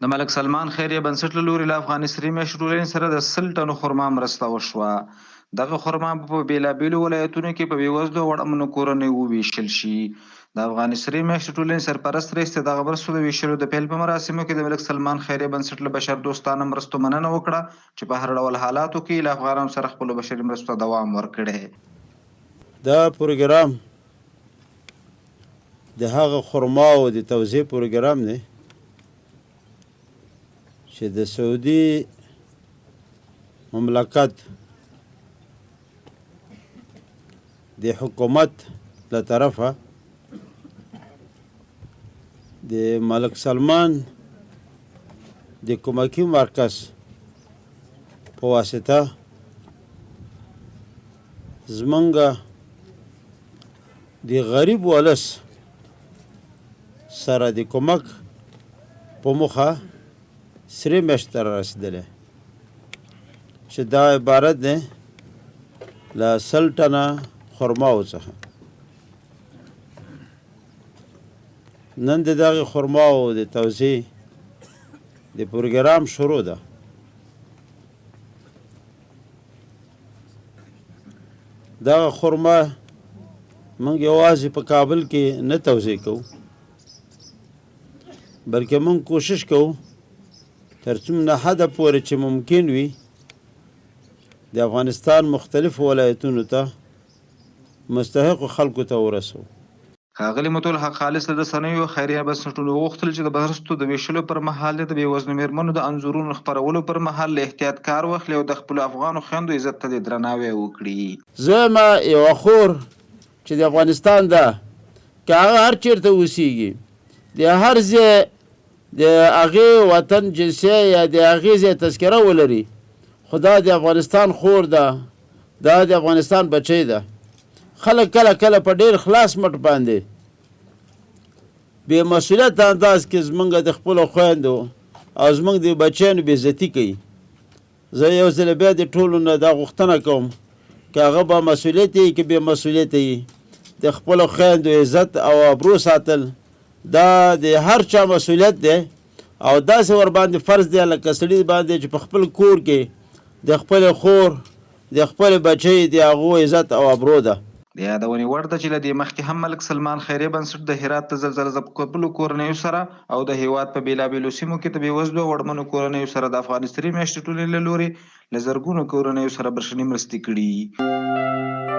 د ملک سلمان خیریه بنسټ له لوري له افغان سري میاشتې ټولنې سره د 100 ټنو خرما مرسته وشوه. دغه خرما به په بېلابېلو ولایتونو کې په بېوزلو او اړمنو کورنیو وویشل شي. د افغان سري میاشتې ټولنې سرپرست رئیس ته دغه مرستو د ویشلو د پیل په مراسمو کې د ملک سلمان خیریه بنسټ له بشردوستانه مرستو مننه وکړه چې په هر ډول حالاتو کې له افغانانو سره خپلو بشري مرستو ته دوام ورکړی. دا پروګرام د هغه خرماو د توزیع پروګرام دی چې د سعودي مملکت د حکومت له طرفه د ملک سلمان د کمکی مرکز په واسطه زمونږ د غریب ولس سره د کمک په موخه سرې میاشتې ته رارسېدلی چې دا عبارت دی له 100 ټنه خرماو څخه. نن د دغې خرماو د توزیع د پروګرام شروع ده. دغه خرما موږ یوازې په کابل کې نه توزیع کوو بلکې موږ کوشش کوو تر څومره حده پورې چې ممکن وي د افغانستان مختلفو ولایتونو ته مستحقو خلکو ته ورسوو. ښاغلي متول حق خالص له رسنیو خیریه بنسټونو وغوښتل چې د مرستو د ویشلو پر مهال د بېوزلو مېرمنو د انځورونو خپرولو پر مهال له احتیاط کار واخلي او د خپلو افغانو خویندو عزت ته د درناوی وکړي. زما یوه خور چې د افغانستان ده که هغه هر چېرته اوسیږي د هر ځای د هغې وطن جنسیه یا د هغې ځای تذکره ولري خو دا د افغانستان خور ده دا د افغانستان بچی ده. خلک کله کله په ډېر خلاص مټ باندې بې مسؤلیت انداز کې زمونږ د خپلو خویندو او زمونږ د بچیانو بېعزتي کوي. زه یو ځل بیا د ټولو نه دا غوښتنه کوم که هغه با مسؤلیت یي که بې مسؤلیت یي د خپلو خویندو عزت او ابرو ساتل دا د هر چا مسؤلیت دی او داسې ورباندې فرض دی لکه سړي باندې چې په خپل کور کې د خپلې خور د خپلې بچۍ د هغو عزت او ابرو ده. د یادونې وړ ده چې له دې مخکې هم ملک سلمان خیریه بنسټ د هرات د زلزله ځپلو کورنیو سره او د هیواد په بېلابېلو سیمو کې د بېوزلو او اړمنو کورنیو سره د افغان سري میاشتې ټولنې له لوري له زرګونو کورنیو سره بښنې مرستې کړي.